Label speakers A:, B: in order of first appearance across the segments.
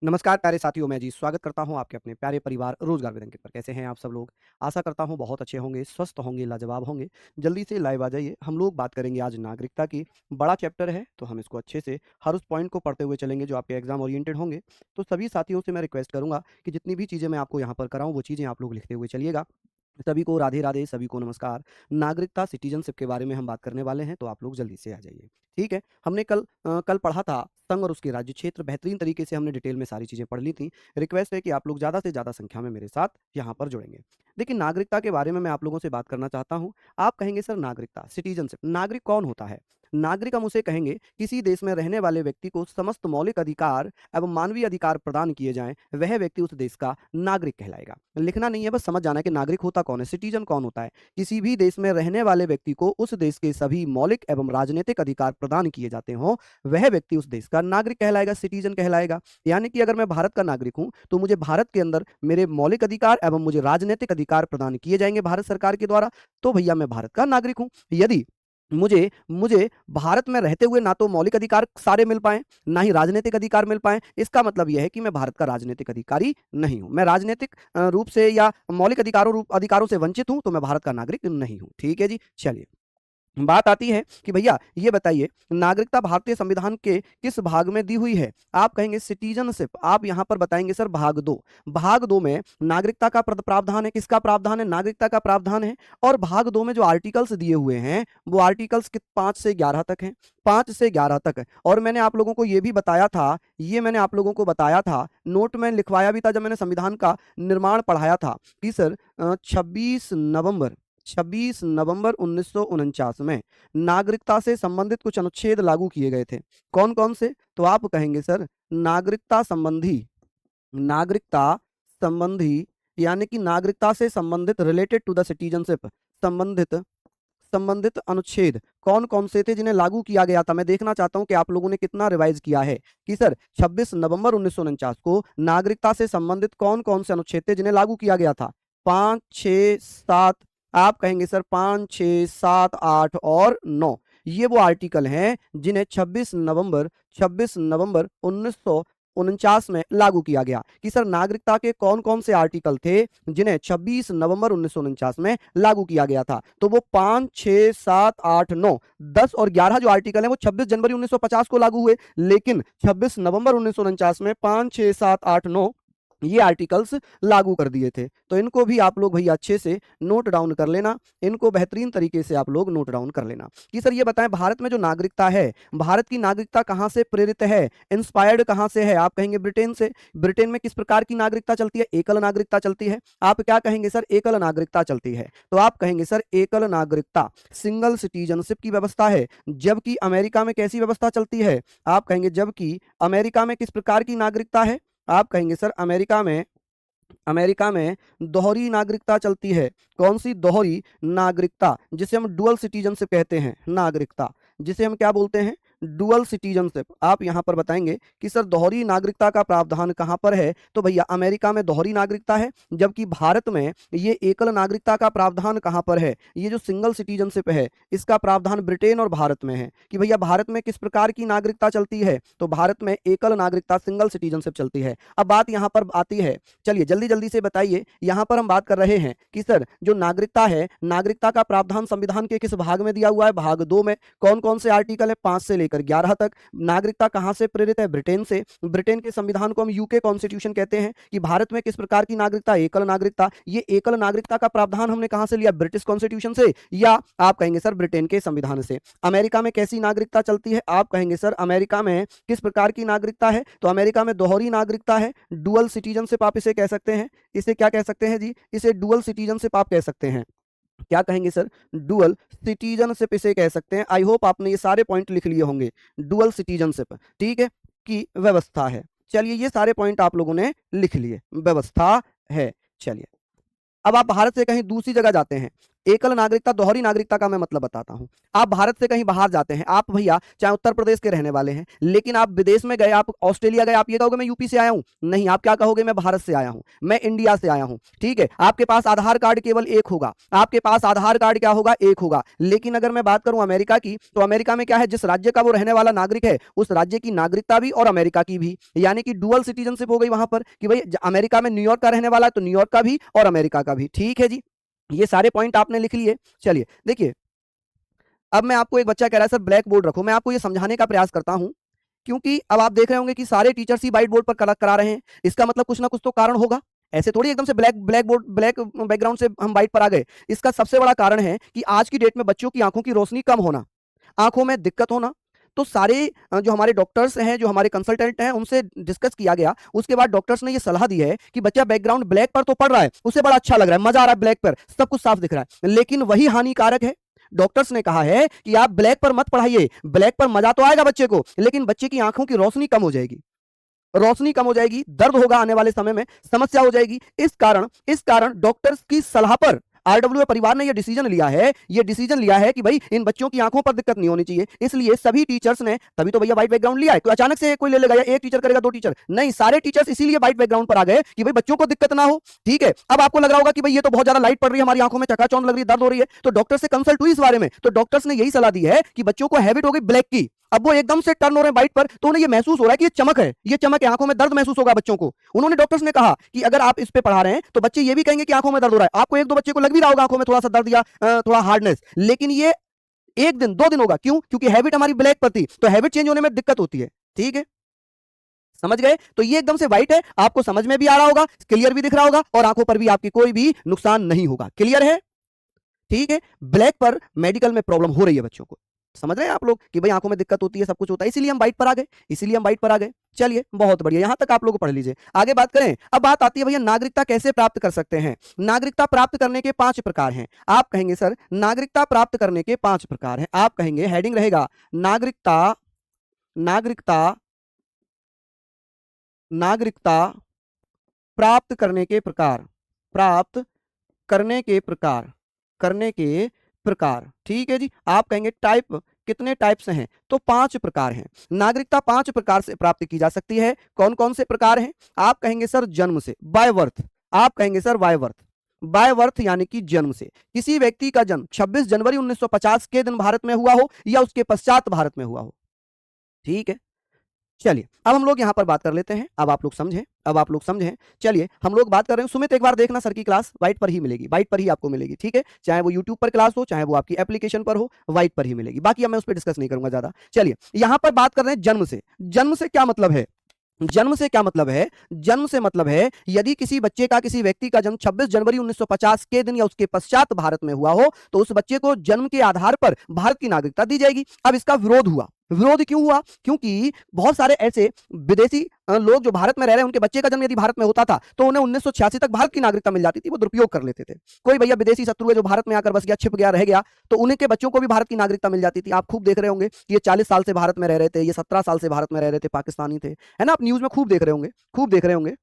A: नमस्कार प्यारे साथियों, मैं जी स्वागत करता हूँ आपके अपने प्यारे परिवार रोजगार विद अंकित पर। कैसे हैं आप सब लोग? आशा करता हूँ बहुत अच्छे होंगे, स्वस्थ होंगे, लाजवाब होंगे। जल्दी से लाइव आ जाइए। हम लोग बात करेंगे आज नागरिकता की। बड़ा चैप्टर है तो हम इसको अच्छे से हर उस पॉइंट को पढ़ते हुए चलेंगे जो आपके एग्जाम ओरिएंटेड होंगे। तो सभी साथियों से मैं रिक्वेस्ट करूंगा कि जितनी भी चीज़ें मैं आपको यहाँ पर कराऊँ वो चीज़ें आप लोग लिखते हुए चलिएगा। सभी को राधे राधे, सभी को नमस्कार। नागरिकता सिटीजनशिप के बारे में हम बात करने वाले हैं, तो आप लोग जल्दी से आ जाइए। ठीक है, हमने कल पढ़ा था संघ और उसके राज्य क्षेत्र। बेहतरीन तरीके से हमने डिटेल में सारी चीज़ें पढ़ ली थी। रिक्वेस्ट है कि आप लोग ज़्यादा से ज़्यादा संख्या में मेरे साथ यहाँ पर जुड़ेंगे। देखिए, नागरिकता के बारे में मैं आप लोगों से बात करना चाहता हूँ। आप कहेंगे सर नागरिकता, सिटीजनशिप, नागरिक कौन होता है? नागरिक हम उसे कहेंगे किसी देश में रहने वाले व्यक्ति को समस्त मौलिक अधिकार एवं मानवीय अधिकार प्रदान किए जाएं, वह व्यक्ति उस देश का नागरिक कहलाएगा। लिखना नहीं है, बस समझ जाना है कि नागरिक होता कौन है, सिटीजन कौन होता है। किसी भी देश में रहने वाले व्यक्ति को उस देश के सभी मौलिक एवं राजनीतिक अधिकार प्रदान किए जाते हों, वह व्यक्ति उस देश का नागरिक कहलाएगा, सिटीजन कहलाएगा। यानी कि अगर मैं भारत का नागरिक हूं तो मुझे भारत के अंदर मेरे मौलिक अधिकार एवं मुझे राजनीतिक अधिकार प्रदान किए जाएंगे भारत सरकार के द्वारा, तो भैया मैं भारत का नागरिक हूं। यदि मुझे मुझे भारत में रहते हुए ना तो मौलिक अधिकार सारे मिल पाए, ना ही राजनीतिक अधिकार मिल पाए, इसका मतलब यह है कि मैं भारत का राजनीतिक अधिकारी नहीं हूं। मैं राजनीतिक रूप से या मौलिक अधिकारों से वंचित हूं, तो मैं भारत का नागरिक नहीं हूं। ठीक है जी, चलिए। बात आती है कि भैया ये बताइए, नागरिकता भारतीय संविधान के किस भाग में दी हुई है? आप कहेंगे सिटीजनशिप। आप यहां पर बताएंगे सर भाग 2। भाग 2 में नागरिकता का प्रावधान है। किसका प्रावधान है? नागरिकता का प्रावधान है। और भाग 2 में जो आर्टिकल्स दिए हुए हैं वो आर्टिकल्स 5 से 11 तक हैं। 5 से 11 तक है। और मैंने आप लोगों को ये भी बताया था, ये मैंने आप लोगों को बताया था, नोट में लिखवाया भी था जब मैंने संविधान का निर्माण पढ़ाया था कि सर 26 नवंबर 1949 में नागरिकता से संबंधित कुछ अनुच्छेद लागू किए गए थे। कौन कौन से? तो आप कहेंगे सर नागरिकता संबंधी, यानी कि नागरिकता से संबंधित, रिलेटेड टू द सिटीजनशिप, संबंधित संबंधित अनुच्छेद कौन कौन से थे जिन्हें लागू किया गया था? मैं देखना चाहता हूं कि आप लोगों ने कितना रिवाइज किया है कि सर 26 नवंबर 1949 को नागरिकता से संबंधित कौन कौन से अनुच्छेद थे जिन्हें लागू किया गया था? 5, 6, 7। आप कहेंगे सर 5, 6, 7, 8 और 9। ये वो आर्टिकल हैं जिन्हें 26 नवंबर 1949 में लागू किया गया। कि सर नागरिकता के कौन कौन से आर्टिकल थे जिन्हें 26 नवंबर 1949 में लागू किया गया था? तो वो 5, 6, 7, 8, 9, 10 और 11 जो आर्टिकल हैं वो 26 जनवरी 1950 को लागू हुए, लेकिन 26 नवंबर 1949 में 5, 6, 7, 8, 9 ये आर्टिकल्स लागू कर दिए थे। तो इनको भी आप लोग भैया अच्छे से नोट डाउन कर लेना। इनको बेहतरीन तरीके से आप लोग नोट डाउन कर लेना कि सर ये बताएं, भारत में जो नागरिकता है, भारत की नागरिकता कहां से प्रेरित है, इंस्पायर्ड कहां से है? आप कहेंगे ब्रिटेन से। ब्रिटेन में किस प्रकार की नागरिकता चलती है? एकल नागरिकता चलती है। आप क्या कहेंगे सर? एकल नागरिकता चलती है। तो आप कहेंगे सर एकल नागरिकता, सिंगल सिटीजनशिप की व्यवस्था है। जबकि अमेरिका में कैसी व्यवस्था चलती है? आप कहेंगे जबकि अमेरिका में किस प्रकार की नागरिकता है? आप कहेंगे सर अमेरिका में दोहरी नागरिकता चलती है। कौन सी दोहरी नागरिकता? जिसे हम डुअल सिटीजनशिप कहते हैं। नागरिकता जिसे हम क्या बोलते हैं? Dual citizenship. आप यहां पर बताएंगे कि सर दोहरी नागरिकता का प्रावधान कहां पर है? तो भैया अमेरिका में दोहरी नागरिकता है, जबकि भारत में ये एकल नागरिकता का प्रावधान कहां पर है? ये जो सिंगल सिटीजनशिप है इसका प्रावधान ब्रिटेन और भारत में है। कि भैया भारत में किस प्रकार की नागरिकता चलती है? तो भारत में एकल नागरिकता, सिंगल सिटीजनशिप चलती है। अब बात यहां पर आती है, चलिए जल्दी जल्दी से बताइए। यहां पर हम बात कर रहे हैं कि सर जो नागरिकता है, नागरिकता का प्रावधान संविधान के किस भाग में दिया हुआ है? भाग 2 में। कौन कौन से आर्टिकल है? 5 से लेकर 11 तक। नागरिकता कहां से प्रेरित है? ब्रिटेन से। ब्रिटेन के संविधान को हम यूके कॉन्स्टिट्यूशन कहते हैं। कि भारत में किस प्रकार की नागरिकता? एकल नागरिकता। ये एकल नागरिकता का प्रावधान हमने कहां से लिया? ब्रिटिश कॉन्स्टिट्यूशन से, या आप कहेंगे सर ब्रिटेन के संविधान से। अमेरिका में कैसी नागरिकता चलती है? आप कहेंगे सर अमेरिका में किस प्रकार की नागरिकता है? तो अमेरिका में दोहरी नागरिकता है, डुअल सिटीजनशिप आप इसे कह सकते हैं। इसे क्या कह सकते हैं जी? इसे डुअल सिटीजनशिप आप कह सकते हैं। क्या कहेंगे सर? डुअल सिटीजनशिप इसे कह सकते हैं। आई होप आपने ये सारे पॉइंट लिख लिए होंगे। डुअल सिटीजनशिप, ठीक है, की व्यवस्था है। चलिए ये सारे पॉइंट आप लोगों ने लिख लिए, व्यवस्था है। चलिए अब आप भारत से कहीं दूसरी जगह जाते हैं। एकल नागरिकता, दोहरी नागरिकता का मैं मतलब बताता हूं। आप भारत से कहीं बाहर जाते हैं, आप भैया चाहे उत्तर प्रदेश के रहने वाले हैं, लेकिन आप विदेश में गए, आप ऑस्ट्रेलिया गए, आप ये कहोगे मैं यूपी से आया हूं? नहीं, आप क्या कहोगे? मैं भारत से आया हूं, मैं इंडिया से आया हूं। ठीक है, आपके पास आधार कार्ड केवल एक होगा, आपके पास आधार कार्ड क्या होगा? एक होगा। लेकिन अगर मैं बात करूं अमेरिका की, तो अमेरिका में क्या है, जिस राज्य का वो रहने वाला नागरिक है, उस राज्य की नागरिकता भी और अमेरिका की भी, यानी कि डुअल सिटीजनशिप हो गई वहां पर, कि भाई अमेरिका में न्यूयॉर्क का रहने वाला है तो न्यूयॉर्क का भी और अमेरिका का भी। ठीक है जी, ये सारे पॉइंट आपने लिख लिए। चलिए देखिए, अब मैं आपको, एक बच्चा कह रहा है सर ब्लैक बोर्ड रखो, मैं आपको ये समझाने का प्रयास करता हूं, क्योंकि अब आप देख रहे होंगे कि सारे टीचर्स ही व्हाइट बोर्ड पर करा रहे हैं, इसका मतलब कुछ ना कुछ तो कारण होगा। ऐसे थोड़ी एकदम से black black board, black background से हम व्हाइट पर आ गए। इसका सबसे बड़ा कारण है कि आज की डेट में बच्चों की आंखों की रोशनी कम होना, आंखों में दिक्कत होना। तो सारे जो हमारे डॉक्टर्स हैं, जो हमारे कंसल्टेंट हैं, उनसे डिस्कस किया गया। उसके बाद डॉक्टर्स ने ये सलाह दी है कि बच्चा बैकग्राउंड ब्लैक पर तो पढ़ रहा है, उसे बड़ा अच्छा लग रहा है, मजा आ रहा है, ब्लैक पर सब कुछ साफ दिख रहा है, लेकिन वही हानिकारक है। डॉक्टर्स ने कहा है कि आप ब्लैक पर मत पढ़ाइए, ब्लैक पर मजा तो आएगा बच्चे को, लेकिन बच्चे की आंखों की रोशनी कम हो जाएगी, रोशनी कम हो जाएगी, दर्द होगा आने वाले समय में, समस्या हो जाएगी। इस कारण डॉक्टर्स की सलाह पर आरडब्ल्यू परिवार ने यह डिसीजन लिया है, कि भाई इन बच्चों की आंखों पर दिक्कत नहीं होनी चाहिए। इसलिए सभी टीचर्स ने, तभी तो भैया व्हाइट बैकग्राउंड लिया है, कोई अचानक से कोई ले लेगा या एक टीचर करेगा, दो टीचर नहीं, सारे टीचर्स इसीलिए व्हाइट बैकग्राउंड पर आ गए कि भाई बच्चों को दिक्कत ना हो। ठीक है, अब आपको लग रहा होगा कि भाई ये तो बहुत ज्यादा लाइट पड़ रही है, हमारी आंखों में चकाचौंध लग रही है, दर्द हो रही है, तो डॉक्टर से कंसल्ट हुई इस बारे में, तो डॉक्टर्स ने यही सलाह दी है कि बच्चों को हैबिट हो गई ब्लैक की, अब वो एकदम से टर्न हो रहे हैं व्हाइट पर, तो उन्हें ये महसूस हो रहा है कि ये चमक है, ये चमक है, आंखों में दर्द महसूस होगा बच्चों को। उन्होंने, डॉक्टर्स ने कहा कि अगर आप इस पे पढ़ा रहे हैं तो बच्चे ये भी कहेंगे कि आंखों में दर्द हो रहा है, आपको एक दो बच्चे को लग भी रहा होगा आंखों में थोड़ा सा दर्द या थोड़ा हार्डनेस, लेकिन ये एक दिन दो दिन होगा। क्यों? क्योंकि हैबिट हमारी ब्लैक पर थी, तो हैबिट चेंज होने में दिक्कत होती है। ठीक है, समझ गए? तो ये एकदम से व्हाइट है, आपको समझ में भी आ रहा होगा, क्लियर भी दिख रहा होगा, और आंखों पर भी आपकी कोई भी नुकसान नहीं होगा। क्लियर है? ठीक है, ब्लैक पर मेडिकल में प्रॉब्लम हो रही है बच्चों को, समझ रहे हैं आप लोग कि भाई आंखों में दिक्कत होती है, सब कुछ होता है, इसीलिए हम व्हाइट पर आ गए, चलिए बहुत बढ़िया, यहां तक आप लोग पढ़ लीजिए। आगे बात करें, अब बात आती है भैया नागरिकता कैसे प्राप्त कर सकते हैं। नागरिकता प्राप्त करने के 5 प्रकार हैं। आप कहेंगे सर नागरिकता प्राप्त करने के 5 प्रकार हैं, आप कहेंगे हेडिंग रहेगा नागरिकता, नागरिकता, नागरिकता प्राप्त करने के प्रकार, प्राप्त करने के प्रकार, करने के प्रकार। ठीक है जी, आप कहेंगे टाइप, कितने टाइप्स हैं? तो 5 प्रकार हैं। नागरिकता 5 प्रकार से प्राप्त की जा सकती है। कौन कौन से प्रकार हैं? आप कहेंगे सर जन्म से, बाय बर्थ, आप कहेंगे sir by birth, by birth यानी कि जन्म से। किसी व्यक्ति का जन्म 26 जनवरी 1950 के दिन भारत में हुआ हो या उसके पश्चात भारत में हुआ हो। ठीक है, चलिए अब हम लोग यहां पर बात कर लेते हैं, अब आप लोग समझें, चलिए हम लोग बात कर रहे हैं। सुमित एक बार देखना, सर की क्लास व्हाइट पर ही मिलेगी, व्हाइट पर ही आपको मिलेगी। ठीक है, चाहे वो यूट्यूब पर क्लास हो, चाहे वो आपकी एप्लीकेशन पर हो, व्हाइट पर ही मिलेगी। बाकी अब मैं उस पर डिस्कस नहीं करूंगा ज्यादा। चलिए यहां पर बात कर रहे हैं जन्म से। जन्म से क्या मतलब है? जन्म से क्या मतलब है? जन्म से मतलब है यदि किसी बच्चे का, किसी व्यक्ति का जन्म 26 जनवरी 1950 के दिन या उसके पश्चात भारत में हुआ हो, तो उस बच्चे को जन्म के आधार पर भारत की नागरिकता दी जाएगी। अब इसका विरोध हुआ। विरोध क्यों हुआ? क्योंकि बहुत सारे ऐसे विदेशी लोग जो भारत में रह रहे हैं, उनके बच्चे का जन्म यदि भारत में होता था तो उन्हें 1986 तक भारत की नागरिकता मिल जाती थी, वो दुरुपयोग कर लेते थे। कोई भैया विदेशी शत्रु है जो भारत में आकर बस गया, छिप गया, रह गया, तो उनके बच्चों को भी भारत की नागरिकता मिल जाती थी। आप खूब देख रहे होंगे कि ये 40 साल से भारत में रह रहे थे, ये 17 साल से भारत में रह रहे थे, पाकिस्तानी थे, है ना? आप न्यूज में खूब देख रहे होंगे, खूब देख रहे होंगे,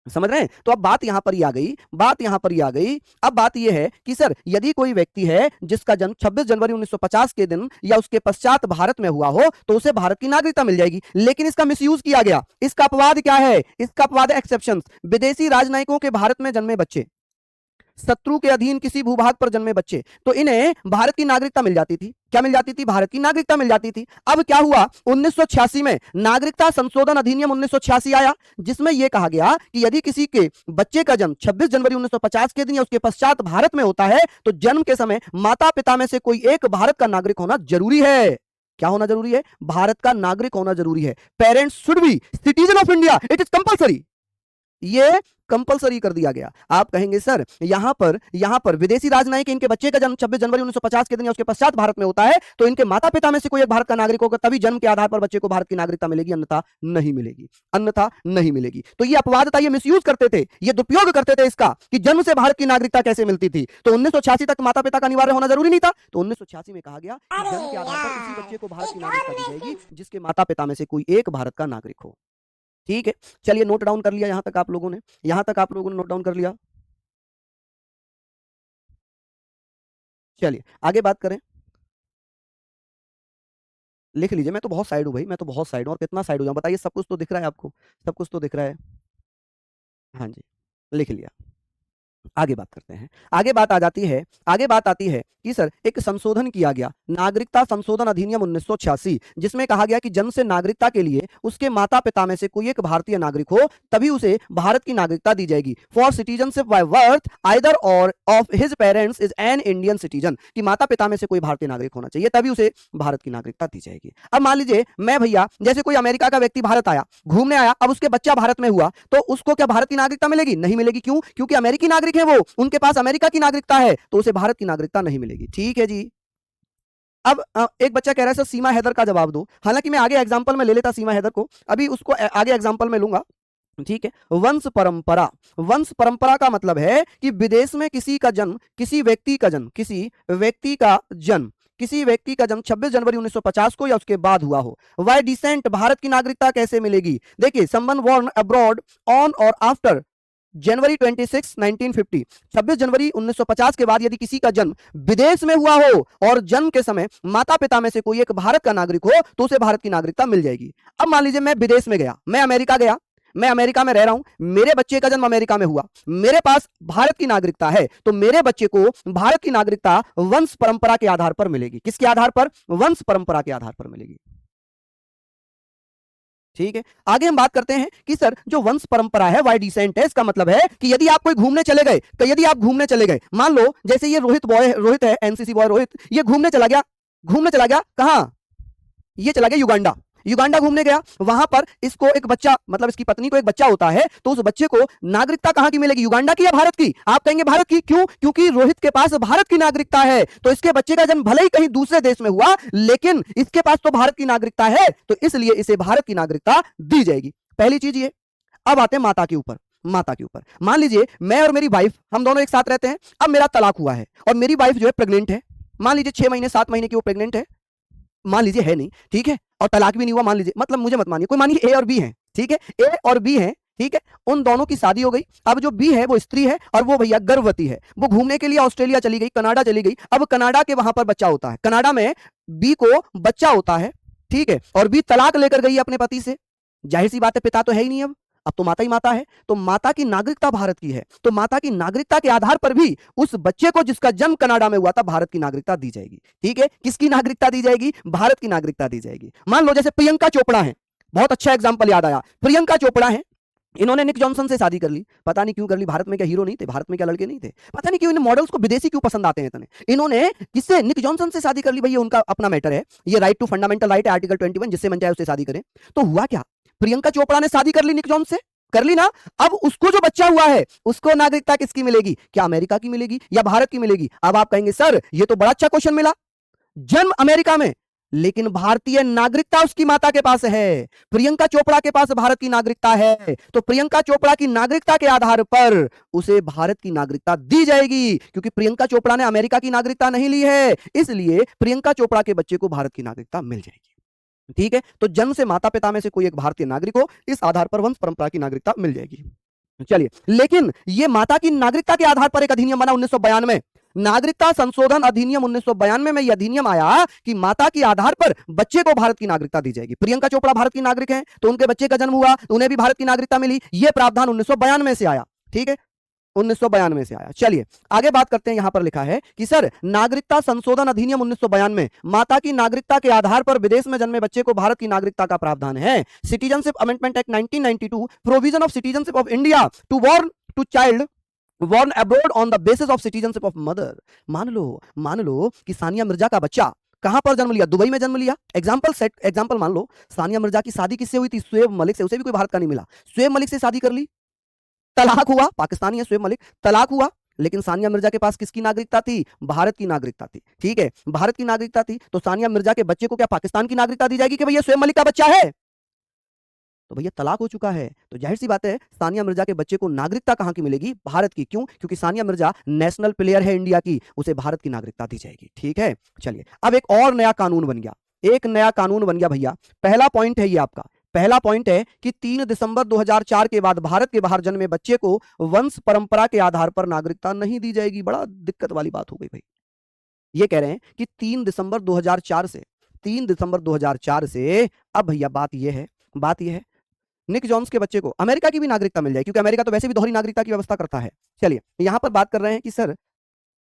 A: समझ रहे हैं? तो अब बात यहां पर ही आ गई, बात यहां पर ही आ गई। अब बात यह है कि सर यदि कोई व्यक्ति है जिसका जन्म 26 जनवरी 1950 के दिन या उसके पश्चात भारत में हुआ हो, तो उसे भारत की नागरिकता मिल जाएगी। लेकिन इसका मिसयूज किया गया। इसका अपवाद क्या है? इसका अपवाद है एक्सेप्शंस। विदेशी राजनयिकों के भारत में जन्मे बच्चे, शत्रु के अधीन किसी भूभाग पर जन्मे बच्चे, तो इन्हें भारत की नागरिकता मिल जाती थी। क्या मिल जाती थी? भारत की नागरिकता मिल जाती थी। अब क्या हुआ? 1986 में नागरिकता संशोधन अधिनियम 1986 आया, जिसमें यह कहा गया कि यदि किसी के बच्चे का जन्म 26 जनवरी 1950 के दिन या उसके पश्चात भारत में होता है, तो जन्म के समय माता पिता में से कोई एक भारत का नागरिक होना जरूरी है। क्या होना जरूरी है? भारत का नागरिक होना जरूरी है। Parents should be citizen of India, it is compulsory. ये कंपलसरी कर दिया गया। आप कहेंगे सर यहां पर विदेशी राजनयिक, इनके बच्चे का जन्म 26 जनवरी 1950 के दिन या उसके पश्चात भारत में होता है, तो इनके माता पिता में से कोई एक भारत का नागरिक होगा, तभी जन्म के आधार पर बच्चे को भारत की नागरिकता मिलेगी, अन्यथा नहीं मिलेगी, अन्यथा नहीं मिलेगी। तो ये अपवाद था, ये मिसयूज करते थे, ये दुरुपयोग करते थे इसका कि जन्म से भारत की नागरिकता कैसे मिलती थी। तो 1986 तक माता पिता का अनिवार्य होना जरूरी नहीं था, तो 1986 में कहा गया कि जन्म के आधार पर उसी बच्चे को भारत की नागरिकता दी जाएगी जिसके माता पिता में से कोई एक भारत का नागरिक हो। ठीक है, चलिए नोट डाउन कर लिया यहां तक आप लोगों ने, यहां तक आप लोगों ने नोट डाउन कर लिया। चलिए आगे बात करें। लिख लीजिए, मैं तो बहुत साइड हूँ भाई, मैं तो बहुत साइड हूँ, और कितना साइड हो जाऊँ बताइए, सब कुछ तो दिख रहा है आपको, सब कुछ तो दिख रहा है। हाँ जी, लिख लिया। आगे बात करते हैं। आगे बात आ जाती है, आगे बात आती है कि सर एक संशोधन किया गया, नागरिकता संशोधन अधिनियम 1986, जिसमें कहा गया कि जन्म से नागरिकता के लिए उसके माता पिता में से कोई एक भारतीय नागरिक हो तभी उसे भारत की नागरिकता दी जाएगी। For citizenship by birth either और of his parents is an Indian citizen, कि माता पिता में से कोई भारतीय नागरिक होना चाहिए तभी उसे भारत की नागरिकता दी जाएगी। अब मान लीजिए मैं भैया, जैसे कोई अमेरिका का व्यक्ति भारत आया, घूमने आया, अब उसके बच्चा भारत में हुआ, तो उसको क्या भारत की नागरिकता मिलेगी? नहीं मिलेगी। क्यों? क्योंकि अमेरिकी नागरिक है वो, उनके पास अमेरिका की नागरिकता है, तो उसे भारत की नागरिकता नहीं मिलेगी। ठीक है जी। अब एक बच्चा कह रहा है सर सीमा हैदर का जवाब दो, हालांकि मैं आगे एग्जांपल में ले लेता सीमा हैदर को, अभी उसको आगे एग्जांपल में लूंगा। ठीक है। वंश परंपरा, वंश परंपरा का मतलब है कि विदेश में किसी का जन्म, किसी व्यक्ति का जन्म, किसी व्यक्ति का जन्म, किसी व्यक्ति का जन्म 26 जनवरी 1950 को या उसके बाद हुआ हो। वाई डिसेंट, भारत की नागरिकता कैसे मिलेगी? देखिए, समवन बोर्न अब्रॉड ऑन और आफ्टर जनवरी 26 1950, 26 जनवरी 1950 के बाद यदि किसी का जन्म विदेश में हुआ हो और जन्म के समय माता पिता में से कोई एक भारत का नागरिक हो तो उसे भारत की नागरिकता मिल जाएगी। अब मान लीजिए मैं विदेश में गया, मैं अमेरिका गया, मैं अमेरिका में रह रहा हूं, मेरे बच्चे का जन्म अमेरिका में हुआ, मेरे पास भारत की नागरिकता है, तो मेरे बच्चे को भारत की नागरिकता वंश परंपरा के आधार पर मिलेगी। किसके आधार पर? वंश परंपरा के आधार पर मिलेगी। ठीक है। आगे हम बात करते हैं कि सर जो वंश परंपरा है, वाई डिसेंट है, इसका मतलब है कि यदि आप कोई घूमने चले गए, तो यदि आप घूमने चले गए, मान लो जैसे ये रोहित बॉय, रोहित है, एनसीसी बॉय रोहित, ये घूमने चला गया, घूमने चला गया कहां? ये चला गया युगांडा, युगांडा घूमने गया, वहां पर इसको एक बच्चा, मतलब इसकी पत्नी को एक बच्चा होता है, तो उस बच्चे को नागरिकता कहां की मिलेगी? युगांडा की या भारत की? आप कहेंगे भारत की। क्यों? क्योंकि रोहित के पास भारत की नागरिकता है, तो इसके बच्चे का जन्म भले ही कहीं दूसरे देश में हुआ, लेकिन इसके पास तो भारत की नागरिकता है, तो इसलिए इसे भारत की नागरिकता दी जाएगी। पहली चीज ये। अब आते हैं माता के ऊपर। माता के ऊपर मान लीजिए मैं और मेरी वाइफ, हम दोनों एक साथ रहते हैं, अब मेरा तलाक हुआ है और मेरी वाइफ जो है प्रेग्नेंट है, मान लीजिए 6 महीने 7 महीने की वो प्रेग्नेंट है, मान लीजिए है नहीं, ठीक है, और तलाक भी नहीं हुआ मान लीजिए, मतलब मुझे मत मानिए, कोई मानिए ए और बी है, ठीक है, ए और बी है, ठीक है, उन दोनों की शादी हो गई। अब जो बी है वो स्त्री है और वो भैया गर्भवती है, वो घूमने के लिए ऑस्ट्रेलिया चली गई, कनाडा चली गई, अब कनाडा के वहां पर बच्चा होता है, कनाडा में बी को बच्चा होता है, ठीक है, और बी तलाक लेकर गई अपने पति से, जाहिर सी बात है पिता तो है ही नहीं, अब तो माता ही माता है, तो माता की नागरिकता भारत की है, तो माता की नागरिकता के आधार पर भी उस बच्चे को जिसका जन्म कनाडा में हुआ था भारत की नागरिकता दी जाएगी। ठीक है, किसकी नागरिकता दी जाएगी? भारत की नागरिकता दी जाएगी। मान लो जैसे प्रियंका चोपड़ा है, बहुत अच्छा एग्जाम्पल याद आया, प्रियंका चोपड़ा है, इन्होंने निक जॉनसन से शादी कर ली, पता नहीं क्यों कर ली, भारत में क्या हीरो नहीं थे, भारत में क्या लड़के नहीं थे, पता नहीं क्यों इन्हें मॉडल्स को विदेशी क्यों पसंद आते हैं इतने, इन्होंने किससे? निक जॉनसन से शादी कर ली, भैया उनका अपना मैटर है, ये राइट टू फंडामेंटल राइट है, आर्टिकल 21, जिससे मन चाहे उससे शादी करें। तो हुआ क्या, प्रियंका चोपड़ा ने शादी कर ली निक जॉन से, कर ली ना, अब उसको जो बच्चा हुआ है उसको नागरिकता किसकी मिलेगी? क्या अमेरिका की मिलेगी या भारत की मिलेगी? अब आप कहेंगे सर ये तो बड़ा अच्छा क्वेश्चन मिला, जन्म अमेरिका में लेकिन भारतीय नागरिकता उसकी माता के पास है, प्रियंका चोपड़ा के पास भारत की नागरिकता है, तो प्रियंका चोपड़ा की नागरिकता के आधार पर उसे भारत की नागरिकता दी जाएगी, क्योंकि प्रियंका चोपड़ा ने अमेरिका की नागरिकता नहीं ली है, इसलिए प्रियंका चोपड़ा के बच्चे को भारत की नागरिकता मिल जाएगी। ठीक है, तो जन्म से माता पिता में से कोई एक भारतीय नागरिक हो, इस आधार पर वंश परंपरा की नागरिकता मिल जाएगी। चलिए, लेकिन ये माता की नागरिकता के आधार पर एक अधिनियम बना 1992, नागरिकता संशोधन अधिनियम 1992 में यह अधिनियम आया कि माता के आधार पर बच्चे को भारत की नागरिकता दी जाएगी। प्रियंका चोपड़ा भारत की नागरिक हैं, तो उनके बच्चे का जन्म हुआ, उन्हें भी भारत की नागरिकता मिली, यह प्रावधान 1992 से आया। ठीक है, 1992 से आया। चलिए आगे बात करते हैं, यहां पर लिखा है कि सर नागरिकता संशोधन अधिनियम 1992 में माता की नागरिकता के आधार पर विदेश में जन्मे बच्चे को भारत की नागरिकता का प्रावधान है। Citizenship amendment act 1992, provision of citizenship of India to born to child born abroad on the basis of citizenship of mother। मान लो कि सानिया मिर्जा का बच्चा कहां पर जन्म लिया? दुबई में जन्म लिया। एग्जांपल मान लो सानिया मिर्जा की शादी किससे हुई थी? शुएब मलिक से, उसे भी कोई भारत का नहीं मिला, शुएब मलिक से शादी कर ली, तलाक हुआ, पाकिस्तानी है शुएब मलिक, तलाक हुआ, लेकिन सानिया मिर्जा के पास किसकी नागरिकता थी? भारत की नागरिकता थी। ठीक है, भारत की नागरिकता थी, तो सानिया मिर्जा के बच्चे को क्या पाकिस्तान की नागरिकता दी जाएगी कि भैया शुएब मलिक का बच्चा है? तो भैया तलाक हो चुका है, तो जाहिर सी बात है सानिया मिर्जा के बच्चे को नागरिकता कहां की मिलेगी? भारत की। क्यों? क्योंकि सानिया मिर्जा नेशनल प्लेयर है इंडिया की, उसे भारत की नागरिकता दी जाएगी। ठीक है, चलिए अब एक और नया कानून बन गया, एक नया कानून बन गया भैया। पहला पॉइंट है ये आपका, पहला पॉइंट है कि 3 दिसंबर 2004 के बाद भारत के बाहर जन्मे बच्चे को वंश परंपरा के आधार पर नागरिकता नहीं दी जाएगी। बड़ा दिक्कत वाली बात हो गई भाई, ये कह रहे हैं कि 3 दिसंबर 2004 से अब भैया बात ये है निक जॉन्स के बच्चे को अमेरिका की भी नागरिकता मिल जाए, क्योंकि अमेरिका तो वैसे भी दोहरी नागरिकता की व्यवस्था करता है। चलिए यहां पर बात कर रहे हैं कि सर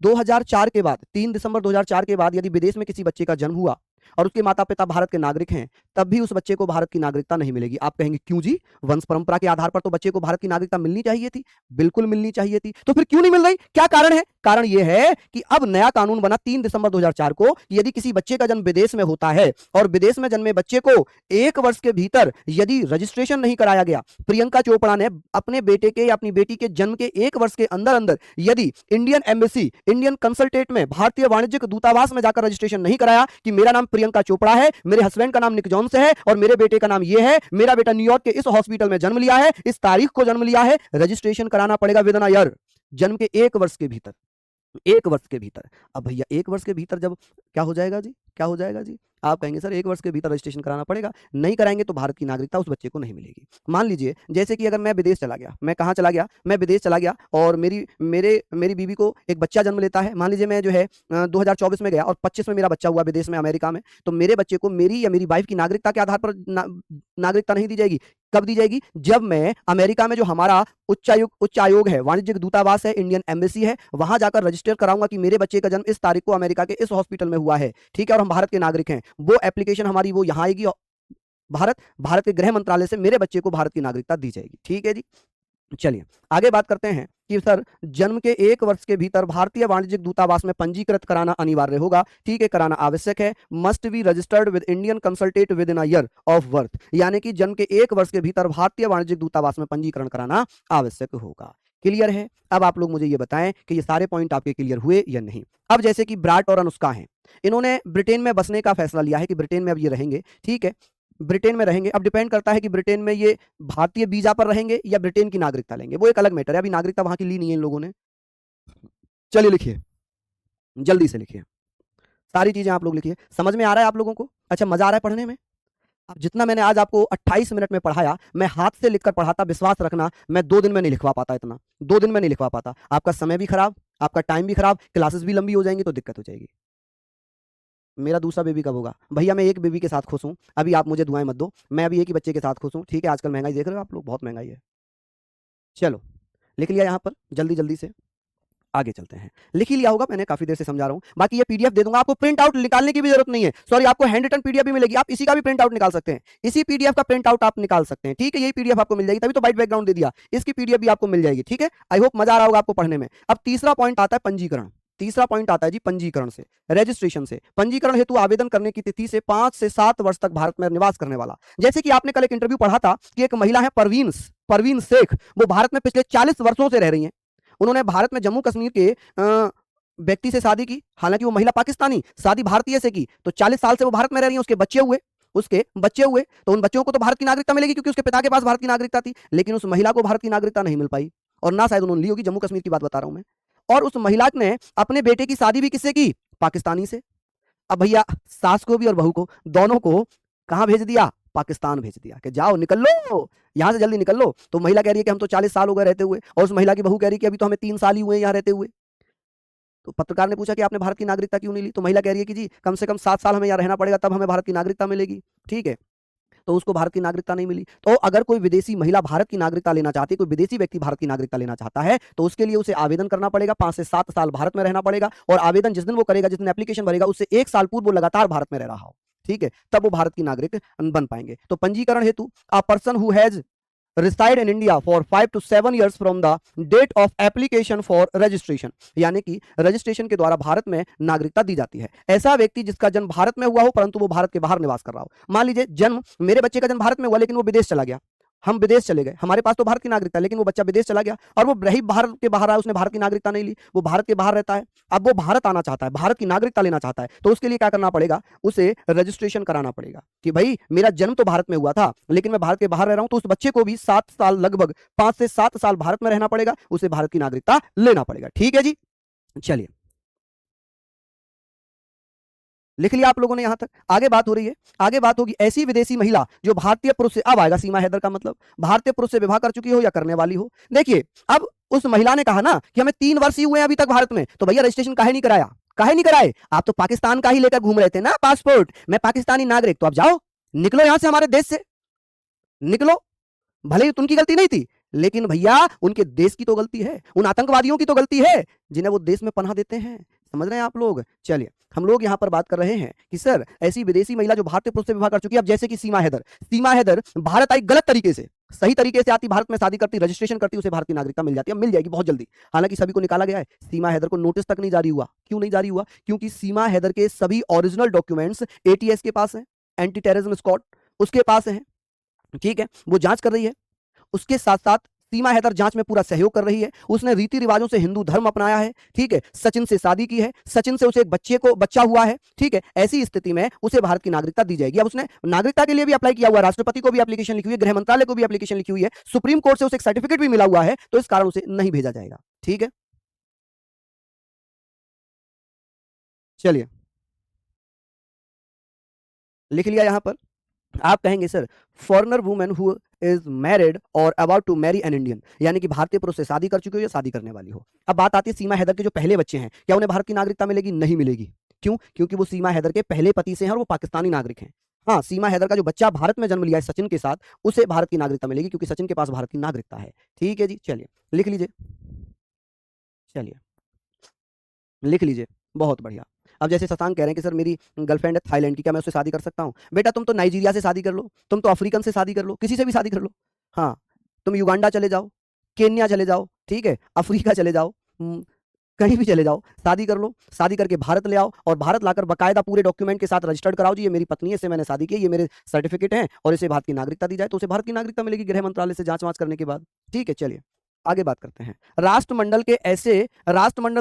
A: 2004 के बाद 3 दिसंबर 2004 के बाद यदि विदेश में किसी बच्चे का जन्म हुआ और उसके माता पिता भारत के नागरिक हैं, तब भी उस बच्चे को भारत की नागरिकता नहीं मिलेगी। आप कहेंगे क्यों जी? वंश परंपरा के आधार पर तो बच्चे को भारत की नागरिकता मिलनी चाहिए थी। बिल्कुल मिलनी चाहिए थी। तो फिर क्यों नहीं मिल रही? क्या कारण है? कारण यह है कि अब नया कानून बना 3 दिसंबर 2004 को कि यदि किसी बच्चे का जन्म विदेश में होता है और विदेश में जन्मे बच्चे को 1 वर्ष के भीतर यदि रजिस्ट्रेशन नहीं कराया गया, प्रियंका चोपड़ा ने अपने बेटे के या अपनी बेटी के जन्म के 1 वर्ष के अंदर अंदर यदि इंडियन एम्बेसी, इंडियन कंसल्टेट में, भारतीय वाणिज्यिक दूतावास में जाकर रजिस्ट्रेशन नहीं कराया कि मेरा नाम प्रियंका चोपड़ा है, मेरे हस्बैंड का नाम निक जॉन्स है और मेरे बेटे का नाम ये है, मेरा बेटा न्यूयॉर्क के इस हॉस्पिटल में जन्म लिया है, इस तारीख को जन्म लिया है, रजिस्ट्रेशन कराना पड़ेगा विद इन अ ईयर, जन्म के 1 वर्ष के भीतर। 1 वर्ष के भीतर। अब भैया 1 वर्ष के भीतर जब क्या हो जाएगा जी? क्या हो जाएगा जी? आप कहेंगे सर 1 वर्ष के भीतर रजिस्ट्रेशन कराना पड़ेगा, नहीं कराएंगे तो भारत की नागरिकता उस बच्चे को नहीं मिलेगी। मान लीजिए जैसे कि अगर मैं विदेश चला गया, मैं कहाँ चला गया? मैं विदेश चला गया और मेरी बीवी को एक बच्चा जन्म लेता है। मान लीजिए मैं जो है 2024 में गया और 25 में मेरा बच्चा हुआ विदेश में, अमेरिका में, तो मेरे बच्चे को मेरी या मेरी वाइफ की नागरिकता के आधार पर नागरिकता नहीं दी जाएगी। कब दी जाएगी? जब मैं अमेरिका में जो हमारा उच्च आयोग है, वाणिज्यिक दूतावास है, इंडियन एम्बेसी है, वहां जाकर रजिस्टर कराऊंगा कि मेरे बच्चे का जन्म इस तारीख को अमेरिका के इस हॉस्पिटल में हुआ है, ठीक है, और हम भारत के नागरिक हैं। वो एप्लीकेशन हमारी वो यहां आएगी और भारत के गृह मंत्रालय से मेरे बच्चे को भारत की नागरिकता दी जाएगी। ठीक है जी। चलिए आगे बात करते हैं कि सर जन्म के 1 वर्ष के भीतर भारतीय वाणिज्यिक दूतावास में पंजीकृत कराना अनिवार्य होगा। ठीक है, कराना आवश्यक है। Must be registered with Indian consulate within a year of birth, यानी कि जन्म के 1 वर्ष के भीतर भारतीय वाणिज्यिक दूतावास में पंजीकरण कराना आवश्यक होगा। क्लियर है? अब आप लोग मुझे ये बताएं कि ये सारे पॉइंट आपके क्लियर हुए या नहीं। अब जैसे कि ब्राट और अनुष्का हैं, इन्होंने ब्रिटेन में बसने का फैसला लिया है कि ब्रिटेन में अब ये रहेंगे। ठीक है, ब्रिटेन में रहेंगे। अब डिपेंड करता है कि ब्रिटेन में ये भारतीय वीजा पर रहेंगे या ब्रिटेन की नागरिकता लेंगे, वो एक अलग मैटर है। अभी नागरिकता वहां की ली नहीं है इन लोगों ने। चलिए लिखिए, जल्दी से लिखिए, सारी चीजें आप लोग लिखिए। समझ में आ रहा है आप लोगों को? अच्छा, मजा आ रहा है पढ़ने में? अब जितना मैंने आज आपको 28 मिनट में पढ़ाया, मैं हाथ से लिखकर पढ़ाता, विश्वास रखना मैं 2 दिन में नहीं लिखवा पाता इतना। 2 दिन में नहीं लिखवा पाता। आपका समय भी खराब, आपका टाइम भी खराब, क्लासेस भी लंबी हो जाएंगी तो दिक्कत हो जाएगी। मेरा दूसरा बेबी कब होगा? भैया मैं एक बेबी के साथ खुश हूँ, अभी आप मुझे दुआएं मत दो, मैं अभी एक ही बच्चे के साथ खुश हूँ। ठीक है, आजकल महंगाई देख रहे हो आप लोग, बहुत महंगाई है। चलो लिख लिया यहाँ पर, जल्दी जल्दी से आगे चलते हैं। लिख ही लिया होगा, मैंने काफी देर से समझा रहा हूं। बाकी ये पीडीएफ दे दूंगा आपको, प्रिंट आउट निकालने की भी जरूरत नहीं है। सॉरी, आपको हैंड रिटन पीडीएफ भी मिलेगी, आप इसी का भी प्रिंट आउट निकाल सकते हैं। इसी पीडीएफ का प्रिंट आउट आप निकाल सकते हैं। ठीक है, यही पीडीएफ आपको मिल जाएगी, तभी तो वाइट बैकग्राउंड दे दिया। इसकी पीडीएफ भी आपको मिल जाएगी। ठीक है, आई होप मजा आ रहा होगा आपको पढ़ने में। अब तीसरा पॉइंट आता है पंजीकरण। तीसरा पॉइंट आता है जी पंजीकरण से, रजिस्ट्रेशन से। पंजीकरण हेतु आवेदन करने की तिथि से 5 से 7 वर्ष तक भारत में निवास करने वाला। जैसे कि आपने कल एक इंटरव्यू पढ़ा था कि एक महिला है परवीन शेख, वो भारत में पिछले 40 वर्षों से रह रही हैं। उन्होंने भारत में जम्मू कश्मीर के व्यक्ति से शादी की, हालांकि वो महिला पाकिस्तानी, शादी भारतीय से की, तो 40 साल से वो भारत में रह रही है। उसके बच्चे हुए तो उन बच्चों को तो भारत की नागरिकता मिलेगी क्योंकि उसके पिता के पास भारत की नागरिकता थी, लेकिन उस महिला को भारत की नागरिकता नहीं मिल पाई, और ना शायद उन्होंने ली होगी। जम्मू कश्मीर की बात बता रहा हूं मैं। और उस महिला ने अपने बेटे की शादी भी किससे की? पाकिस्तानी से। अब भैया सास को भी और बहू को, दोनों को कहां भेज दिया? पाकिस्तान भेज दिया कि जाओ निकल लो, यहां से जल्दी निकल लो। तो महिला कह रही है कि हम तो 40 साल हो गए रहते हुए, और उस महिला की बहू कह रही है कि अभी तो हमें 3 साल ही हुए यहां रहते हुए। तो पत्रकार ने पूछा कि आपने भारत की नागरिकता क्यों नहीं ली? तो महिला कह रही है कि जी कम से कम 7 साल हमें यहाँ रहना पड़ेगा, तब हमें भारत की नागरिकता मिलेगी। ठीक है, तो उसको भारत की नागरिकता नहीं मिली। तो अगर कोई विदेशी महिला भारत की नागरिकता लेना चाहती है, कोई विदेशी व्यक्ति भारत की नागरिकता लेना चाहता है, तो उसके लिए उसे आवेदन करना पड़ेगा। 5 से 7 साल भारत में रहना पड़ेगा, और आवेदन जिस दिन वो करेगा, जिस दिन एप्लीकेशन भरेगा, उससे 1 साल पूर्व वो लगातार भारत में रह रहा हो। ठीक है, तब वो भारत की नागरिक बन पाएंगे। तो पंजीकरण हेतु a person who has reside in India for 5 to 7 years from the date of application for registration, यानी कि रजिस्ट्रेशन के द्वारा भारत में नागरिकता दी जाती है। ऐसा व्यक्ति जिसका जन्म भारत में हुआ हो परंतु वो भारत के बाहर निवास कर रहा हो। मान लीजिए मेरे बच्चे का जन्म भारत में हुआ लेकिन वो विदेश चला गया, हम विदेश चले गए, हमारे पास तो भारत की नागरिकता, लेकिन वो बच्चा विदेश चला गया और वो रही भारत के बाहर आया, उसने भारत की नागरिकता नहीं ली, वो भारत के बाहर रहता है। अब वो भारत आना चाहता है, भारत की नागरिकता लेना चाहता है, तो उसके लिए क्या करना पड़ेगा? उसे रजिस्ट्रेशन कराना पड़ेगा कि भाई मेरा जन्म तो भारत में हुआ था लेकिन मैं भारत के बाहर रह रहा हूं। तो उस बच्चे को भी 7 साल, लगभग 5 से 7 साल भारत में रहना पड़ेगा, उसे भारत की नागरिकता लेना पड़ेगा। ठीक है जी, चलिए लिख लिया आप लोगों ने यहां तक। आगे बात हो रही है, आगे बात होगी ऐसी विदेशी महिला जो भारतीय पुरुष से, अब आएगा सीमा हैदर का मतलब, भारतीय पुरुष से विवाह कर चुकी हो या करने वाली हो। देखिए अब उस महिला ने कहा ना कि हमें 3 वर्ष ही हुए अभी तक भारत में, तो भैया रजिस्ट्रेशन काहे नहीं कराया? काहे नहीं कराए? आप तो पाकिस्तान का ही लेकर घूम रहे थे ना पासपोर्ट, मैं पाकिस्तानी नागरिक, तो आप जाओ, निकलो यहां से, हमारे देश से निकलो। भले ही उनकी गलती नहीं थी, लेकिन भैया उनके देश की तो गलती है, उन आतंकवादियों की तो गलती है जिन्हें वो देश में पनाह देते हैं। समझ रहे हैं आप लोग? चलिए, हम लोग यहाँ पर बात कर रहे हैं कि सर ऐसी विदेशी महिला जो भारतीय पुरुष से विवाह कर चुकी है, अब जैसे कि सीमा हैदर, सीमा हैदर भारत आई गलत तरीके से, सही तरीके से आती, भारत में शादी करती, रजिस्ट्रेशन करती, उसे भारतीय नागरिकता मिल जाती है, मिल जाएगी बहुत जल्दी। हालांकि सभी को निकाला गया है, सीमा हैदर को नोटिस तक नहीं जारी हुआ। क्यों नहीं जारी हुआ? क्योंकि सीमा हैदर के सभी ओरिजिनल डॉक्यूमेंट्स एटीएस के पास है, एंटी टेररिज्म स्क्वाड उसके पास है, ठीक है, वो जांच कर रही है। उसके साथ साथ सीमा हैदर जांच में पूरा सहयोग कर रही है, उसने रीति रिवाजों से हिंदू धर्म अपनाया है, ठीक है, सचिन से शादी की है, सचिन से उसे एक बच्चा हुआ है, ठीक है, ऐसी स्थिति में उसे भारत की नागरिकता दी जाएगी। अब उसने नागरिकता के लिए भी अप्लाई किया हुआ है, राष्ट्रपति को भी एप्लीकेशन लिखी हुई है, गृह मंत्रालय को भी एप्लीकेशन लिखी हुई है, सुप्रीम कोर्ट से उसे एक सर्टिफिकेट भी मिला हुआ है, तो इस कारण उसे नहीं भेजा जाएगा। ठीक है, चलिए लिख लिया यहां पर। आप कहेंगे sir foreigner women who is married और about to marry an Indian, यानी कि भारतीय पुरुष से शादी कर चुकी हो या शादी करने वाली हो। अब बात आती है सीमा हैदर के जो पहले बच्चे हैं, क्या उन्हें भारत की नागरिकता मिलेगी? नहीं मिलेगी। क्यों? क्योंकि वो सीमा हैदर के पहले पति से हैं और वो पाकिस्तानी नागरिक हैं। हाँ, सीमा हैदर का जो बच्चा भारत में जन्म लिया है सचिन के साथ, उसे भारत की नागरिकता मिलेगी क्योंकि सचिन के पास भारत की नागरिकता है। ठीक है जी, चलिए लिख लीजिए, चलिए लिख लीजिए, बहुत बढ़िया। अब जैसे शशांक कह रहे हैं कि सर मेरी गर्लफ्रेंड है थाईलैंड की, क्या मैं उससे शादी कर सकता हूँ? बेटा तुम तो नाइजीरिया से शादी कर लो, तुम तो अफ्रीकन से शादी कर लो, किसी से भी शादी कर लो। हाँ, तुम युगांडा चले जाओ, केन्या चले जाओ, ठीक है, अफ्रीका चले जाओ, कहीं भी चले जाओ, शादी कर लो, शादी करके भारत ले आओ और भारत लाकर बकायदा पूरे डॉक्यूमेंट के साथ रजिस्टर्ड कराओ जी, ये मेरी पत्नी है, इससे मैंने शादी की, ये मेरे सर्टिफिकेट हैं और इसे भारत की नागरिकता दी जाए, तो उसे भारत की नागरिकता मिलेगी गृह मंत्रालय से जांच वांच करने के बाद। ठीक है, चलिए आगे बात करते हैं। राष्ट्रमंडल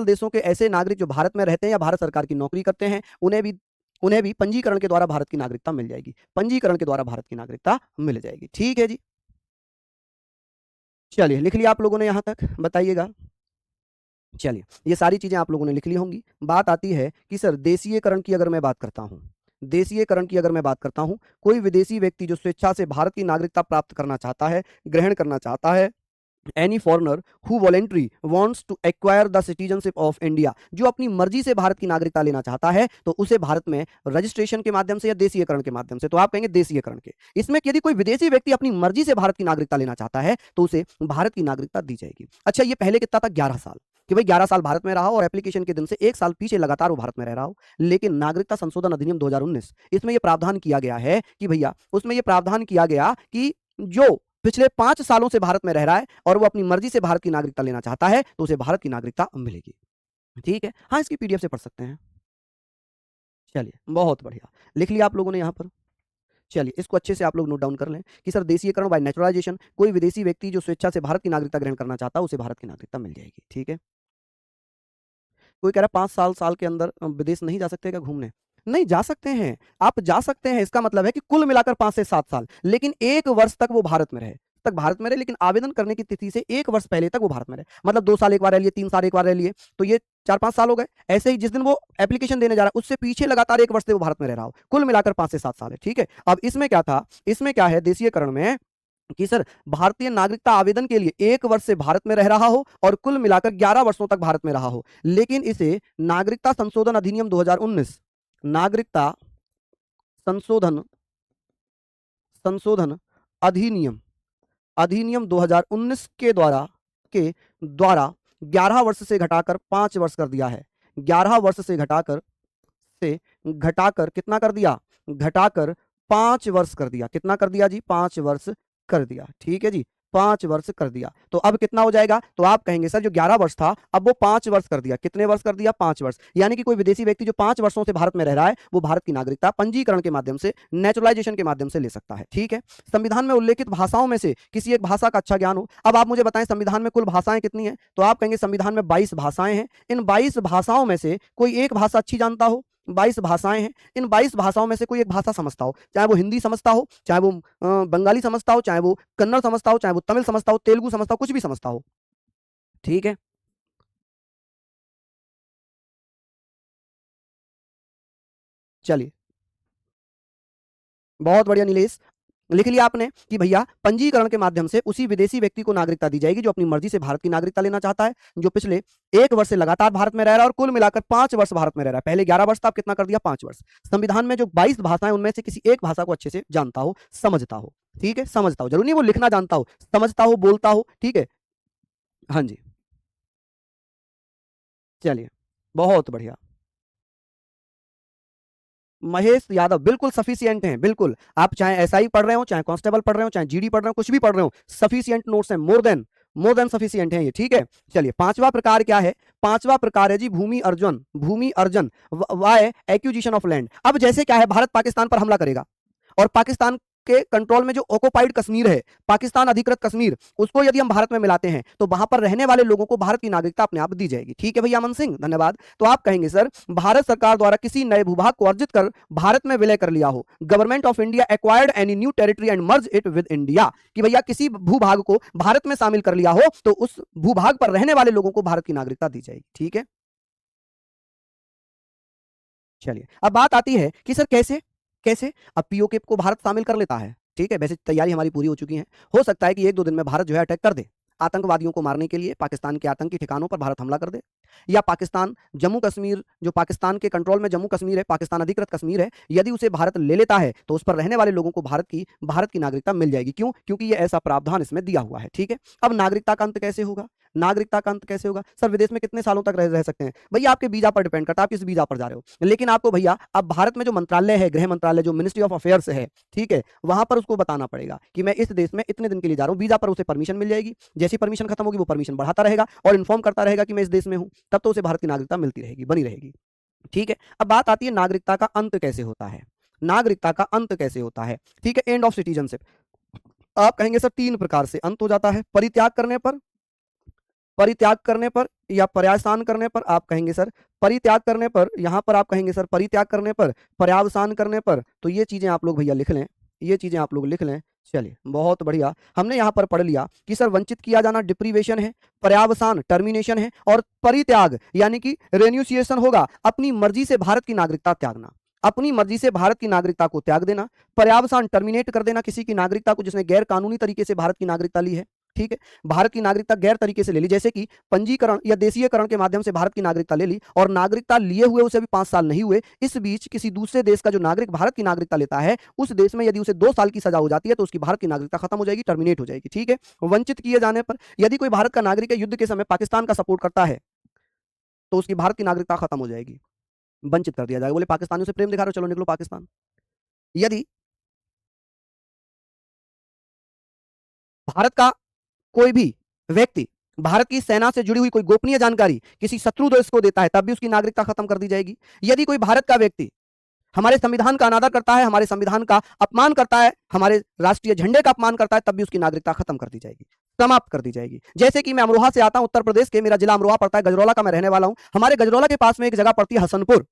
A: देशों के ऐसे नागरिक जो भारत में रहते हैं या भारत सरकार की नौकरी करते हैं, उन्हें भी पंजीकरण के द्वारा भारत की नागरिकता मिल जाएगी, पंजीकरण के द्वारा भारत की नागरिकता मिल जाएगी। ठीक है जी, चलिए लिख लिया आप लोगों ने यहां तक, बताइएगा। चलिए, ये सारी चीजें आप लोगों ने लिख ली होंगी। बात आती है कि सर देशीयकरण की अगर मैं बात करता हूं, देशीयकरण की अगर मैं बात करता हूं, कोई विदेशी व्यक्ति जो स्वेच्छा से भारत की नागरिकता प्राप्त करना चाहता है, ग्रहण करना चाहता है, any foreigner who voluntary wants to acquire the citizenship of India, जो अपनी मर्जी से भारत की नागरिकता लेना चाहता है, तो उसे भारत में रजिस्ट्रेशन के माध्यम से या देशीयकरण के माध्यम से, तो आप कहेंगे देशीयकरण के, इसमें यदि कोई विदेशी व्यक्ति अपनी मर्जी से भारत की नागरिकता लेना चाहता है तो उसे भारत की नागरिकता दी जाएगी। अच्छा, ये पहले कितना था? 11 साल, कि भाई 11 साल भारत में रहा हो और एप्लीकेशन के दिन से 1 साल पीछे लगातार वो भारत में रह रहा हो। लेकिन नागरिकता संशोधन अधिनियम 2019, इसमें यह प्रावधान किया गया है कि भैया, उसमें यह प्रावधान किया गया कि जो पिछले 5 सालों से भारत में रह रहा है और वो अपनी मर्जी से भारत की नागरिकता लेना चाहता है तो उसे भारत की नागरिकता मिलेगी। ठीक है, हाँ, इसकी पीडीएफ से पढ़ सकते हैं। चलिए, बहुत बढ़िया, लिख लिया आप लोगों ने यहाँ पर। चलिए, इसको अच्छे से आप लोग नोट डाउन कर लें कि सर देशीयकरण बाय नेचुरलाइजेशन, कोई विदेशी व्यक्ति जो स्वेच्छा से भारत की नागरिकता ग्रहण करना चाहता है उसे भारत की नागरिकता मिल जाएगी। ठीक है, कोई कह रहा है 5 साल के अंदर विदेश नहीं जा सकते क्या घूमने? नहीं, जा सकते हैं, आप जा सकते हैं, इसका मतलब है कि कुल मिलाकर 5 से 7 साल, लेकिन 1 वर्ष तक वो भारत में रहे, लेकिन आवेदन करने की तिथि से 1 वर्ष पहले तक वो भारत में रहे, मतलब 2 साल एक बार रह लिए, 3 साल एक बार रह लिए, तो ये 4-5 साल हो गए। ऐसे ही जिस दिन वो एप्लीकेशन देने जा रहा है उससे पीछे लगातार 1 वर्ष से वो भारत में रह रहा हो, कुल मिलाकर 5 से 7 साल है। ठीक है, अब इसमें क्या था, इसमें क्या है देशीयकरण में कि सर भारतीय नागरिकता आवेदन के लिए 1 वर्ष से भारत में रह रहा हो और कुल मिलाकर 11 वर्षों तक भारत में रहा हो, लेकिन इसे नागरिकता संशोधन अधिनियम 2019, नागरिकता संशोधन संशोधन अधिनियम अधिनियम 2019 के द्वारा 11 वर्ष से घटाकर 5 वर्ष कर दिया है। 11 वर्ष से घटाकर कितना कर दिया? घटाकर 5 वर्ष कर दिया। कितना कर दिया जी? 5 वर्ष कर दिया। ठीक है जी, 5 वर्ष कर दिया। तो अब कितना हो जाएगा? तो आप कहेंगे सर जो 11 वर्ष था अब वो 5 वर्ष कर दिया। कितने वर्ष कर दिया? 5 वर्ष। यानी कि कोई विदेशी व्यक्ति जो 5 वर्षों से भारत में रह रहा है वो भारत की नागरिकता पंजीकरण के माध्यम से, नेचुरलाइजेशन के माध्यम से ले सकता है। ठीक है, संविधान में उल्लेखित भाषाओं में से किसी एक भाषा का अच्छा ज्ञान हो। अब आप मुझे बताएं संविधान में कुल भाषाएं कितनी है? तो आप कहेंगे संविधान में 22 भाषाएं हैं। इन 22 भाषाओं में से कोई एक भाषा अच्छी जानता हो। 22 भाषाएं हैं, इन 22 भाषाओं में से कोई एक भाषा समझता हो, चाहे वो हिंदी समझता हो, चाहे वो बंगाली समझता हो, चाहे वो कन्नड़ समझता हो, चाहे वो तमिल समझता हो, तेलुगु समझता हो, कुछ भी समझता हो। ठीक है, चलिए, बहुत बढ़िया नीलेश। लिख लिया आपने कि भैया पंजीकरण के माध्यम से उसी विदेशी व्यक्ति को नागरिकता दी जाएगी जो अपनी मर्जी से भारत की नागरिकता लेना चाहता है, जो पिछले 1 वर्ष से लगातार भारत में रह रहा है और कुल मिलाकर 5 वर्ष भारत में रह रहा है। पहले 11 वर्ष था, अब कितना कर दिया? 5 वर्ष। संविधान में जो 22 भाषाएं उनमें से किसी एक भाषा को अच्छे से जानता हो, समझता हो। ठीक है, समझता हो, जरूरी नहीं वो लिखना जानता हो, समझता हो, बोलता हो। ठीक है, हाँ जी, चलिए, बहुत बढ़िया। महेश यादव बिल्कुल सफिशियंट हैं, बिल्कुल। आप चाहे एसआई पढ़ रहे हो, चाहे कांस्टेबल पढ़ रहे हो, चाहे जीडी पढ़ रहे हो, कुछ भी पढ़ रहे हो, सफिशियंट नोट्स हैं, मोर देन सफिशियंट है ये। ठीक है, चलिए, पांचवा प्रकार क्या है? पांचवा प्रकार है जी भूमि अर्जन। भूमि अर्जन वाय एक्विजिशन ऑफ लैंड। अब जैसे क्या है, भारत पाकिस्तान पर हमला करेगा और पाकिस्तान के कंट्रोल में जो ऑक्युपाइड कश्मीर है, पाकिस्तान अधिकृत कश्मीर, उसको यदि हम भारत में मिलाते हैं तो वहां पर रहने वाले लोगों को भारत की नागरिकता अपने आप दी जाएगी। ठीक है भैया अमन सिंह, धन्यवाद। तो आप कहेंगे सर, भारत सरकार द्वारा किसी नए भूभाग को अर्जित कर भारत में विलय कर लिया हो, government of India acquired any new territory and merge it with India, कि भैया किसी भूभाग को भारत में शामिल कर लिया हो तो उस भूभाग पर रहने वाले लोगों को भारत की नागरिकता दी जाएगी। ठीक है, चलिए, अब बात आती है कि सर कैसे कैसे अब पीओके को भारत शामिल कर लेता है। ठीक है, वैसे तैयारी हमारी पूरी हो चुकी है। हो सकता है कि 1-2 दिन में भारत जो है अटैक कर दे, आतंकवादियों को मारने के लिए पाकिस्तान के आतंकी ठिकानों पर भारत हमला कर दे, या पाकिस्तान जम्मू कश्मीर, जो पाकिस्तान के कंट्रोल में जम्मू कश्मीर है, पाकिस्तान अधिकृत कश्मीर है, यदि उसे भारत ले लेता है तो उस पर रहने वाले लोगों को भारत की नागरिकता मिल जाएगी। क्यों? क्योंकि ये ऐसा प्रावधान इसमें दिया हुआ है। ठीक है, अब नागरिकता का अंत कैसे होगा? नागरिकता का अंत कैसे होगा? सर विदेश में कितने सालों तक रह सकते हैं? भैया आपके वीजा पर डिपेंड करता है, आप किस वीजा पर जा रहे हो। लेकिन आपको भैया अब भारत में जो मंत्रालय है, गृह मंत्रालय, जो मिनिस्ट्री ऑफ अफेयर्स है, ठीक है, वहां पर उसको बताना पड़ेगा कि मैं इस देश में इतने दिन के लिए जा रहा हूँ। वीजा पर उसे परमिशन मिल जाएगी, जैसी परमिशन खत्म होगी वो परमिशन बढ़ाता रहेगा और इन्फॉर्म करता रहेगा कि मैं इस देश में हूँ, तब तो उसे भारत की नागरिकता मिलती रहेगी, बनी रहेगी। ठीक है, अब बात आती है नागरिकता का अंत कैसे होता है। नागरिकता का अंत कैसे होता है? ठीक है, एंड ऑफ सिटीजनशिप। आप कहेंगे सर 3 प्रकार से अंत हो जाता है, परित्याग करने पर या पर्यावसान करने पर। आप कहेंगे सर परित्याग करने पर, यहां पर आप कहेंगे सर परित्याग करने पर, पर्यावसान करने पर। तो ये चीजें आप लोग भैया लिख लें, ये चीजें आप लोग लिख लें। चलिए, बहुत बढ़िया, हमने यहां पर पढ़ लिया कि सर वंचित किया जाना डिप्रीवेशन है, पर्यावसान टर्मिनेशन है, और परित्याग यानी कि रेन्यूसिएशन होगा, अपनी मर्जी से भारत की नागरिकता त्यागना, अपनी मर्जी से भारत की नागरिकता को त्याग देना। पर्यावसान टर्मिनेट कर देना किसी की नागरिकता को जिसने गैर कानूनी तरीके से भारत की नागरिकता ली है। ठीक है, भारत की नागरिकता गैर तरीके से ले ली, जैसे कि पंजीकरण या देशीयकरण के माध्यम से भारत की नागरिकता ले ली और नागरिकता लिए हुए उसे अभी 5 साल नहीं हुए, इस बीच किसी दूसरे देश का जो नागरिक भारत की नागरिकता लेता है, उस देश में यदि उसे 2 साल की सजा हो जाती है तो उसकी भारत की नागरिकता खत्म हो जाएगी, टर्मिनेट हो जाएगी। ठीक है, वंचित किए जाने पर, यदि कोई भारत का नागरिक है, युद्ध के समय पाकिस्तान का सपोर्ट करता है, तो उसकी भारत की नागरिकता खत्म हो जाएगी, वंचित कर दिया जाएगा। बोले पाकिस्तानियों से प्रेम दिखा रहे हो, चलो निकलो पाकिस्तान। यदि भारत का कोई भी व्यक्ति भारत की सेना से जुड़ी हुई कोई गोपनीय जानकारी किसी शत्रु देश को देता है, तब भी उसकी नागरिकता खत्म कर दी जाएगी। यदि कोई भारत का व्यक्ति हमारे संविधान का अनादर करता है, हमारे संविधान का अपमान करता है, हमारे राष्ट्रीय झंडे का अपमान करता है, तब भी उसकी नागरिकता खत्म कर दी जाएगी, समाप्त कर दी जाएगी। जैसे कि मैं अमरोहा से आता हूं, उत्तर प्रदेश के, मेरा जिला अमरोहा पड़ता है, गजरौला का मैं रहने वाला हूं। हमारे गजरौला के पास में एक जगह पड़ती है हसनपुर।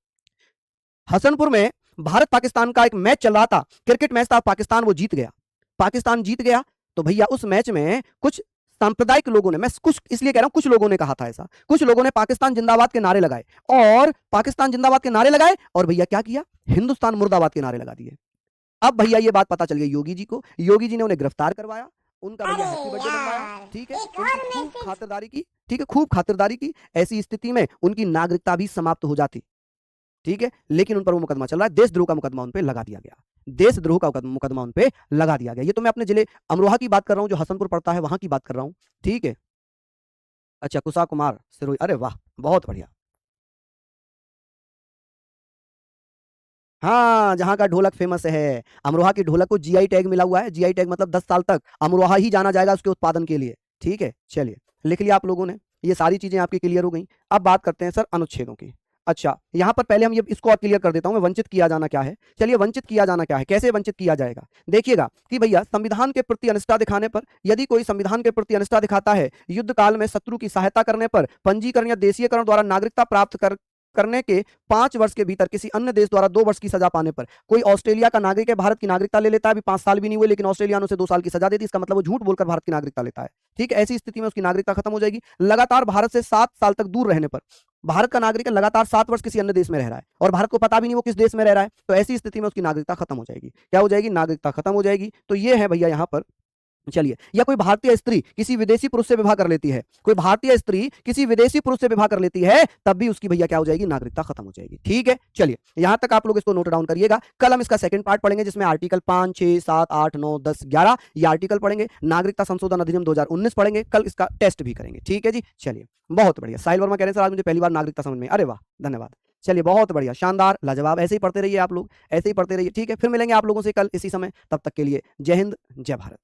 A: हसनपुर में भारत पाकिस्तान का एक मैच चल रहा था, क्रिकेट मैच था, पाकिस्तान वो जीत गया, पाकिस्तान जीत गया। तो भैया उस मैच में कुछ सांप्रदायिक लोगों ने, मैं कुछ इसलिए कह रहा हूं कुछ लोगों ने कहा था ऐसा, कुछ लोगों ने पाकिस्तान जिंदाबाद के नारे लगाए, और पाकिस्तान जिंदाबाद के नारे लगाए, और भैया क्या किया, हिंदुस्तान मुर्दाबाद के नारे लगा दिए। अब भैया ये बात पता चल गई योगी जी को, योगी जी ने उन्हें गिरफ्तार करवाया, उनका भैया हैप्पी बर्थडे बनवाया। ठीक है, उनकी खूब खातिरदारी की, ठीक है, खूब खातिरदारी की। ऐसी स्थिति में उनकी नागरिकता भी समाप्त हो जाती। ठीक है, लेकिन उन पर वो मुकदमा चल रहा है, देशद्रोह का मुकदमा उन पे लगा दिया गया, देशद्रोह का मुकदमा उन पे लगा दिया गया। ये तो मैं अपने जिले अमरोहा की बात कर रहा हूँ, जो हसनपुर पड़ता है, वहां की बात कर रहा हूँ। ठीक है, अच्छा, कुशा कुमार सिरोही, अरे वाह, बहुत बढ़िया। हाँ, जहाँ का ढोलक फेमस है, अमरोहा की ढोलक को जीआई टैग मिला हुआ है। जीआई टैग मतलब 10 साल तक अमरोहा ही जाना जाएगा उसके उत्पादन के लिए। ठीक है, चलिए, लिख लिया आप लोगों ने, ये सारी चीजें आपकी क्लियर हो गई। अब बात करते हैं सर अनुच्छेदों की। अच्छा, यहाँ पर पहले हम ये इसको और क्लियर कर देता हूँ मैं, वंचित किया जाना क्या है। चलिए, वंचित किया जाना क्या है, कैसे वंचित किया जाएगा। देखिएगा कि भैया संविधान के प्रति अनिष्ठा दिखाने पर, यदि कोई संविधान के प्रति अनिष्ठा दिखाता है, युद्ध काल में शत्रु की सहायता करने पर, पंजीकरण या देशीयकरण द्वारा नागरिकता प्राप्त करने के 5 वर्ष के भीतर किसी अन्य देश द्वारा 2 वर्ष की सजा पाने पर, कोई ऑस्ट्रेलिया का नागरिक है, भारत की नागरिकता ले लेता है, अभी 5 साल भी नहीं हुए, लेकिन ऑस्ट्रेलिया ने उसे 2 साल की सजा दे दी, इसका मतलब वो झूठ बोलकर भारत की नागरिकता लेता है। ठीक है, ऐसी स्थिति में उसकी नागरिकता खत्म हो जाएगी। लगातार भारत से 7 साल तक दूर रहने पर, भारत का नागरिक है, लगातार 7 वर्ष किसी अन्य देश में रह रहा है और भारत को पता भी नहीं वो किस देश में रह रहा है, तो ऐसी स्थिति में उसकी नागरिकता खत्म हो जाएगी। क्या हो जाएगी? नागरिकता खत्म हो जाएगी। तो ये है भैया यहाँ पर, चलिए, या कोई भारतीय स्त्री किसी विदेशी पुरुष से विवाह कर लेती है, कोई भारतीय स्त्री किसी विदेशी पुरुष से विवाह कर लेती है, तब भी उसकी भैया क्या हो जाएगी? नागरिकता खत्म हो जाएगी। ठीक है, चलिए यहां तक आप लोग इसको नोट डाउन करिएगा। कल हम इसका सेकंड पार्ट पढ़ेंगे जिसमें आर्टिकल 5, 6, 7, 8, 9, 10, 11 ये आर्टिकल पढ़ेंगे। नागरिकता संशोधन अधिनियम 2019 पढ़ेंगे, कल इसका टेस्ट भी करेंगे। ठीक है जी, चलिए बहुत बढ़िया। साहिल वर्मा कह रहे हैं सर आज मुझे पहली बार नागरिकता समझ में, अरे वाह, धन्यवाद। चलिए बहुत बढ़िया, शानदार, लाजवाब। ऐसे ही पढ़ते रहिए आप लोग, ऐसे ही पढ़ते रहिए। ठीक है, फिर मिलेंगे आप लोगों से कल इसी समय। तब तक के लिए जय हिंद, जय भारत।